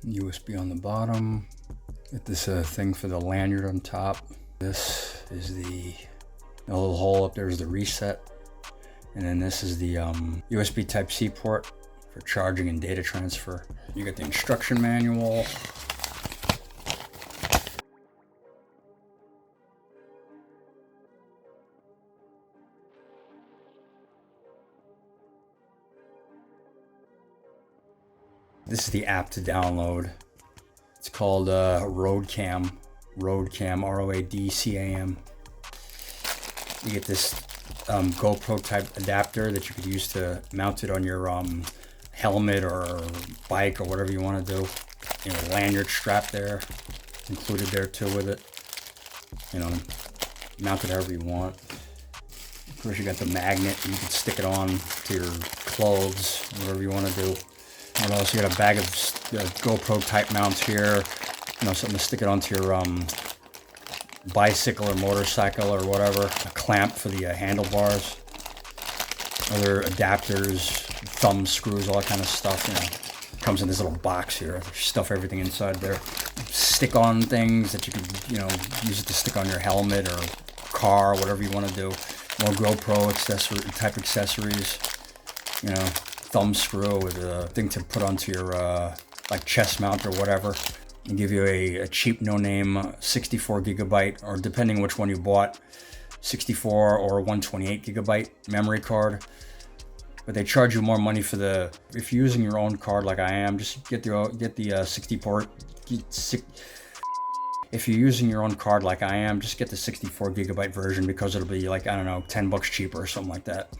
USB on the bottom. Get this thing for the lanyard on top. This is the little hole up there is the reset. And then this is the USB Type-C port for charging and data transfer. You get the instruction manual. This is the app to download. It's called Roadcam, ROADCAM. You get this GoPro type adapter that you could use to mount it on your helmet or bike or whatever you want to do. You know, lanyard strap there, included there too with it. You know, mount it however you want. Of course, you got the magnet. You can stick it on to your clothes, whatever you want to do. And also, you got a bag of GoPro type mounts here. You know, something to stick it onto your bicycle or motorcycle or whatever. A clamp for the handlebars. Other adapters, thumb screws, all that kind of stuff. You know, comes in this little box here. Stuff everything inside there. Stick-on things that you could, you know, use it to stick on your helmet or car, whatever you want to do. More GoPro type accessories. You know, thumb screw with a thing to put onto your like chest mount or whatever. And give you a cheap no-name 64 gigabyte, or depending which one you bought, 64 or 128 gigabyte memory card. But they charge you more money for the, if you're using your own card like I am, just get the 64. If you're using your own card like I am, just get the 64 gigabyte version, because it'll be like, I don't know, $10 cheaper or something like that.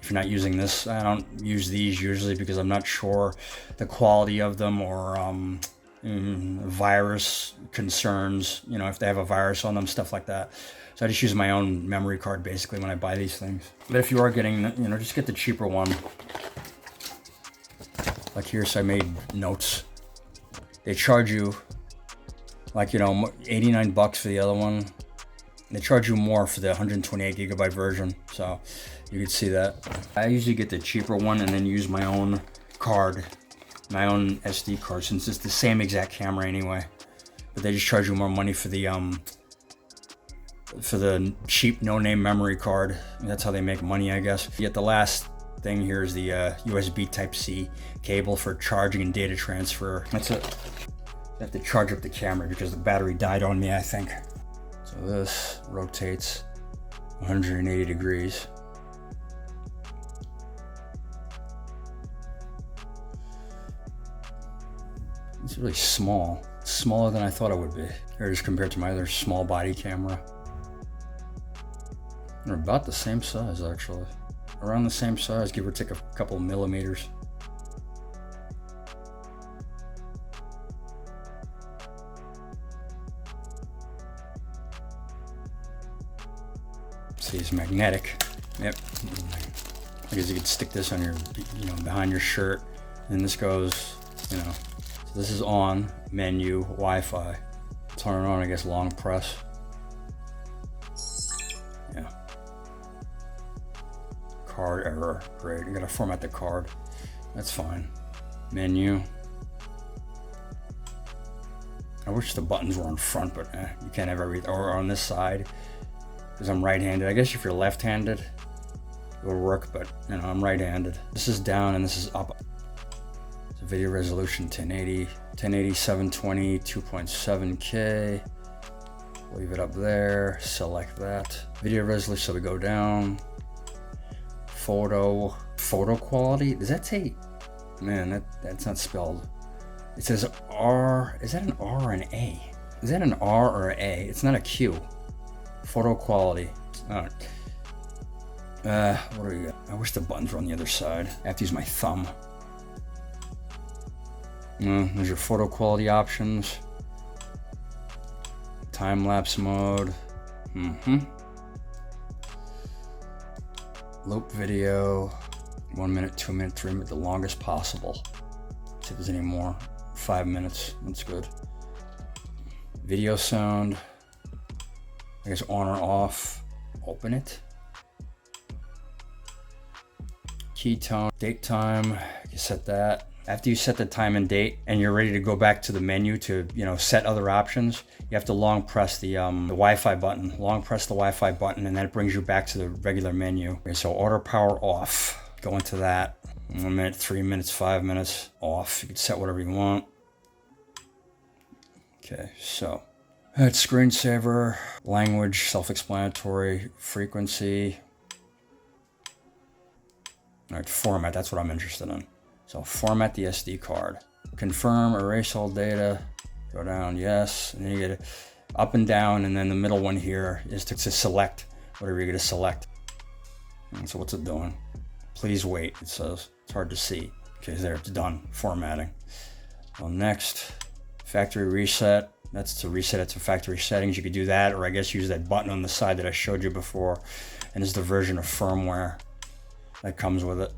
If you're not using this, I don't use these usually because I'm not sure the quality of them, or virus concerns, you know, if they have a virus on them, stuff like that. So I just use my own memory card basically when I buy these things. But if you are getting, you know, just get the cheaper one. Like here, so I made notes. They charge you like, you know, $89 for the other one. They charge you more for the 128 gigabyte version, so you can see that. I usually get the cheaper one and then use my own card, my own SD card, since it's the same exact camera anyway. But they just charge you more money for the cheap no-name memory card. That's how they make money, I guess. Yet the last thing here is the USB Type-C cable for charging and data transfer. That's it. I have to charge up the camera because the battery died on me, I think. So this rotates 180 degrees. It's really small. Smaller than I thought it would be. Or just compared to my other small body camera. They're about the same size, actually. Around the same size, give or take a couple of millimeters. See, it's magnetic. Yep. I guess you could stick this on your, you know, behind your shirt. And this goes, you know. So this is on, menu, Wi-Fi. Turn it on, I guess, long press. Yeah. Card error. Great. You gotta format the card. That's fine. Menu. I wish the buttons were on front, but you can't have everything. Or on this side, because I'm right-handed. I guess if you're left-handed, it will work, but you know, I'm right-handed. This is down and this is up. So video resolution 1080, 720, 2.7K. Leave it up there. Select that. Video resolution, so we go down. Photo quality. Does that say? Man, that's not spelled. It says R. Is that an R or an A? Is that an R or an A? It's not a Q. Photo quality. All right. What do we got? I wish the buttons were on the other side. I have to use my thumb. There's your photo quality options. Time-lapse mode. Loop video. 1 minute, 2 minute, 3 minute, the longest possible. See if there's any more. 5 minutes. That's good. Video sound. I guess on or off. Open it. Key tone, date time. You set that. After you set the time and date and you're ready to go back to the menu to, set other options, you have to long press the Wi-Fi button. Long press the Wi-Fi button, and then it brings you back to the regular menu. Okay, so auto power off. Go into that. 1 minute, 3 minutes, 5 minutes off. You can set whatever you want. Okay, so that's screensaver, language, self-explanatory, frequency. All right, format, that's what I'm interested in. So format the SD card. Confirm, erase all data, go down, yes. And then you get it up and down, and then the middle one here is to select whatever you're gonna select. And so what's it doing? Please wait, it says. It's hard to see. Okay, there, it's done, formatting. Well, next, factory reset. That's to reset it to factory settings. You could do that, or I guess use that button on the side that I showed you before. And it's the version of firmware that comes with it.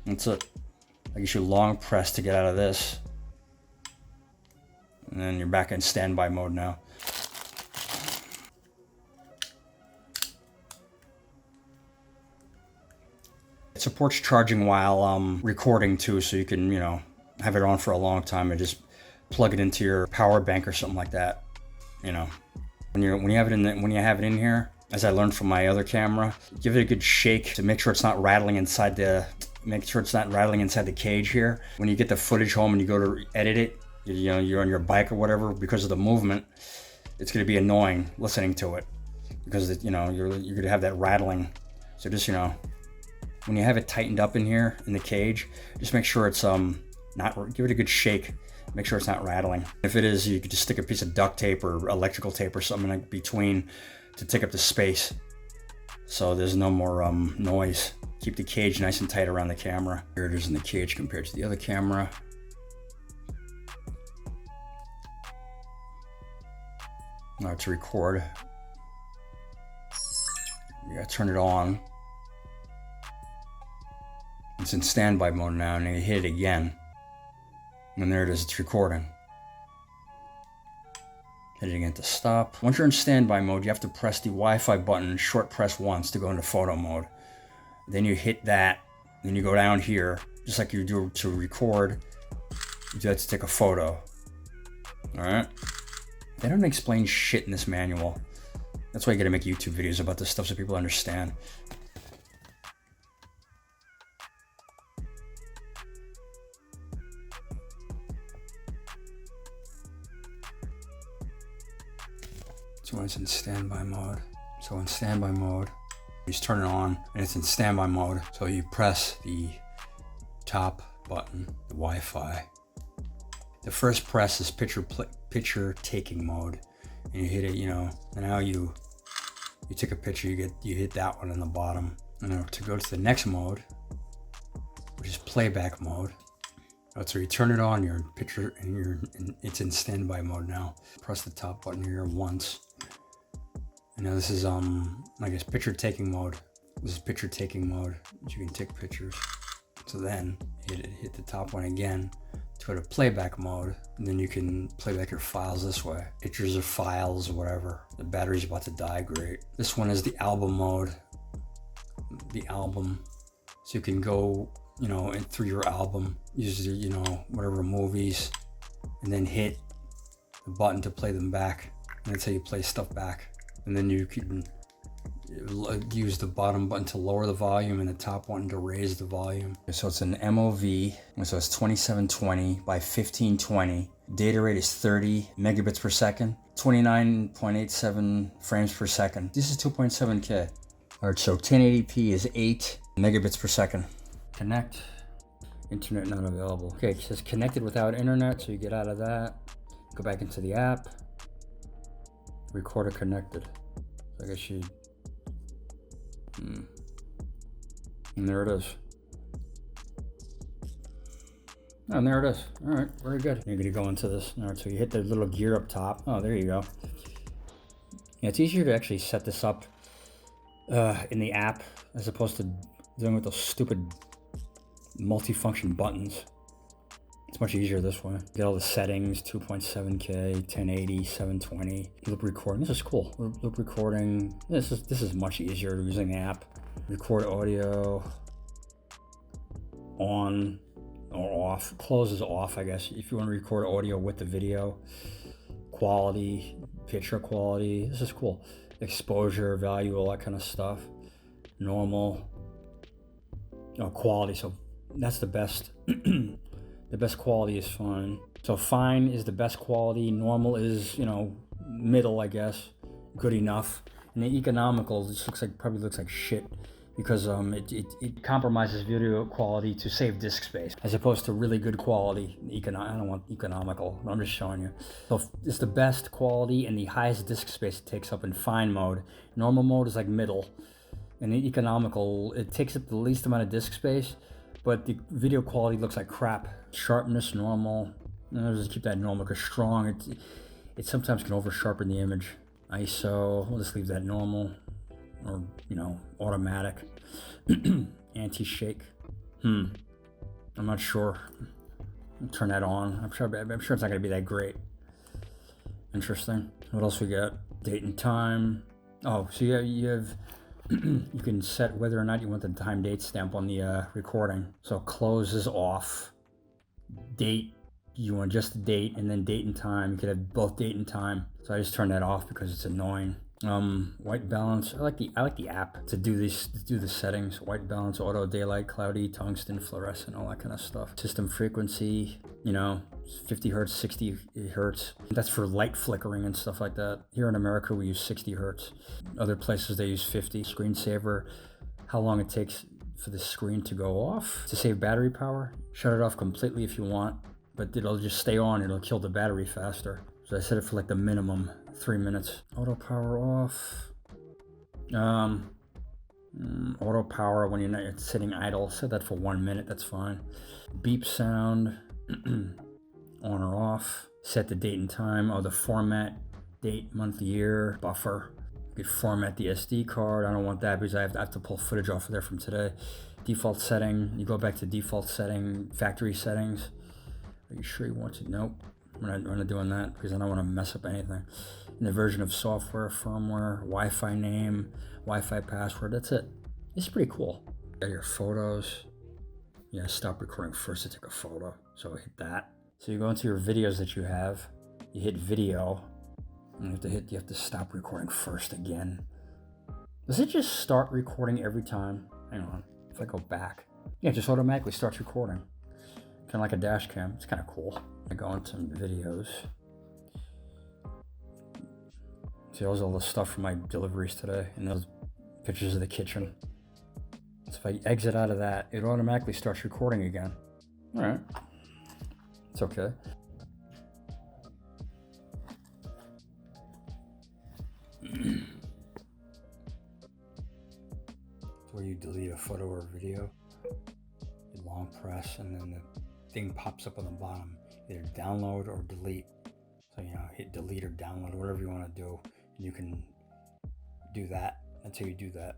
That's it. I guess you long press to get out of this. And then you're back in standby mode now. It supports charging while recording too, so you can, have it on for a long time and just plug it into your power bank or something like that. When you have it in here, as I learned from my other camera, give it a good shake to make sure it's not rattling inside the cage here. When you get the footage home and you go to edit it, you're on your bike or whatever, because of the movement, it's going to be annoying listening to it, because you're going to have that rattling. So just when you have it tightened up in here in the cage, just make sure it's not, give it a good shake. Make sure it's not rattling. If it is, you could just stick a piece of duct tape or electrical tape or something in between to take up the space, so there's no more noise. Keep the cage nice and tight around the camera. Here it is in the cage compared to the other camera. Now to record, you gotta turn it on. It's in standby mode now, and then you hit it again. And there it is, it's recording. Hit it again to stop. Once you're in standby mode, you have to press the Wi-Fi button, short press once to go into photo mode. Then you hit that, then you go down here, just like you do to record. You do that to take a photo. All right? They don't explain shit in this manual. That's why you gotta make YouTube videos about this stuff so people understand. So when it's in standby mode. So in standby mode, you just turn it on and it's in standby mode. So you press the top button, the Wi-Fi. The first press is picture taking mode. And you hit it, and now you take a picture, you hit that one in the bottom. And to go to the next mode, which is playback mode. So you turn it on, your picture, and it's in standby mode now. Press the top button here once. And now this is I guess picture taking mode. This is picture taking mode. You can take pictures. So then hit the top one again to go to playback mode, and then you can play back your files this way. Pictures or files or whatever. The battery's about to die, great. This one is the album mode. The album. So you can go, through your album, use whatever movies, and then hit the button to play them back. And that's how you play stuff back. And then you can use the bottom button to lower the volume and the top button to raise the volume. So it's an MOV, so it's 2720 by 1520. Data rate is 30 megabits per second, 29.87 frames per second. This is 2.7K. All right, so 1080p is 8 megabits per second. Connect, internet not available. Okay, it says connected without internet, so you get out of that. Go back into the app. Recorder connected. So I guess you... And there it is. Oh, and there it is. All right, very good. You're gonna go into this. All right, so you hit the little gear up top. Oh, there you go. Yeah, it's easier to actually set this up in the app as opposed to dealing with those stupid multi-function buttons. It's much easier this way. Get all the settings, 2.7K, 1080, 720. Loop recording, this is cool. Loop recording, this is much easier using the app. Record audio, on, or off. Close is off, I guess. If you want to record audio with the video, quality, picture quality, this is cool. Exposure, value, all that kind of stuff. Normal, quality. So that's the best. The best quality is fine. So fine is the best quality. Normal is, middle, I guess. Good enough. And the economical just probably looks like shit because it compromises video quality to save disk space as opposed to really good quality. I don't want economical. I'm just showing you. So it's the best quality and the highest disk space it takes up in fine mode. Normal mode is like middle. And the economical, it takes up the least amount of disk space, but the video quality looks like crap. Sharpness, normal. I'll just keep that normal because strong, it sometimes can over sharpen the image. ISO, we'll just leave that normal, or automatic. Anti-shake. I'm not sure. I'll turn that on. I'm sure it's not gonna be that great. Interesting. What else we got? Date and time. Oh, so you have you can set whether or not you want the time date stamp on the recording. So close is off. Date, you want just the date, and then date and time. You could have both date and time. So I just turned that off because it's annoying. White balance. I like the app to do the settings. White balance, auto, daylight, cloudy, tungsten, fluorescent, all that kind of stuff. System frequency, 50 hertz, 60 hertz. That's for light flickering and stuff like that. Here in America, we use 60 hertz. Other places they use 50. Screensaver, how long it takes for the screen to go off. To save battery power, shut it off completely if you want, but it'll just stay on. It'll kill the battery faster. So I set it for like the minimum 3 minutes. Auto power off. Auto power when you're not sitting idle. Set that for 1 minute. That's fine. Beep sound on or off. Set the date and time. The format, date, month, year, buffer. You could format the SD card. I don't want that because I have to pull footage off of there from today. Default setting. You go back to default setting, factory settings. Are you sure you want to? Nope. We're not doing that because I don't want to mess up anything. And the version of software, firmware, Wi-Fi name, Wi-Fi password. That's it. It's pretty cool. Got your photos. Yeah, stop recording first to take a photo. So hit that. So you go into your videos that you have. You hit video. And you have to stop recording first again. Does it just start recording every time? Hang on. If I go back. Yeah, it just automatically starts recording. Kind of like a dash cam. It's kind of cool. I go into videos. See, those are all the stuff from my deliveries today, and those pictures of the kitchen. So if I exit out of that, it automatically starts recording again. All right, it's okay. Where you delete a photo or video, you long press, and then the thing pops up on the bottom. Either download or delete. So, hit delete or download, whatever you want to do. And you can do that. That's how you do that.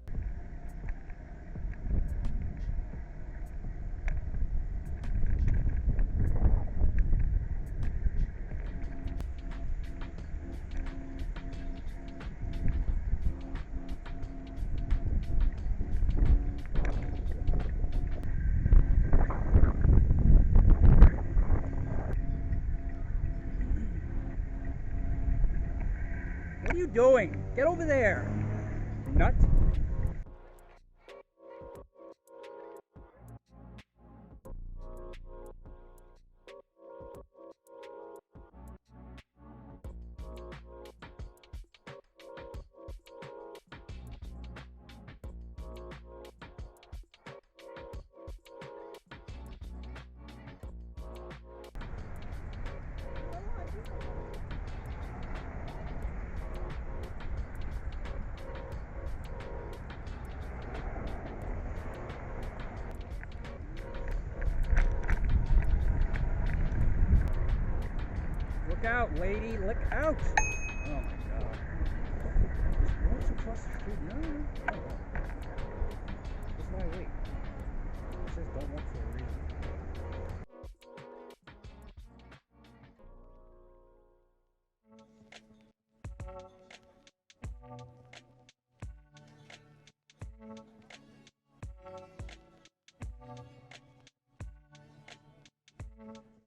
What are you doing? Get over there! Nut! Look out, lady, look out! Oh my god. Just walks across the street. No. That's why I wait. It says don't walk forward.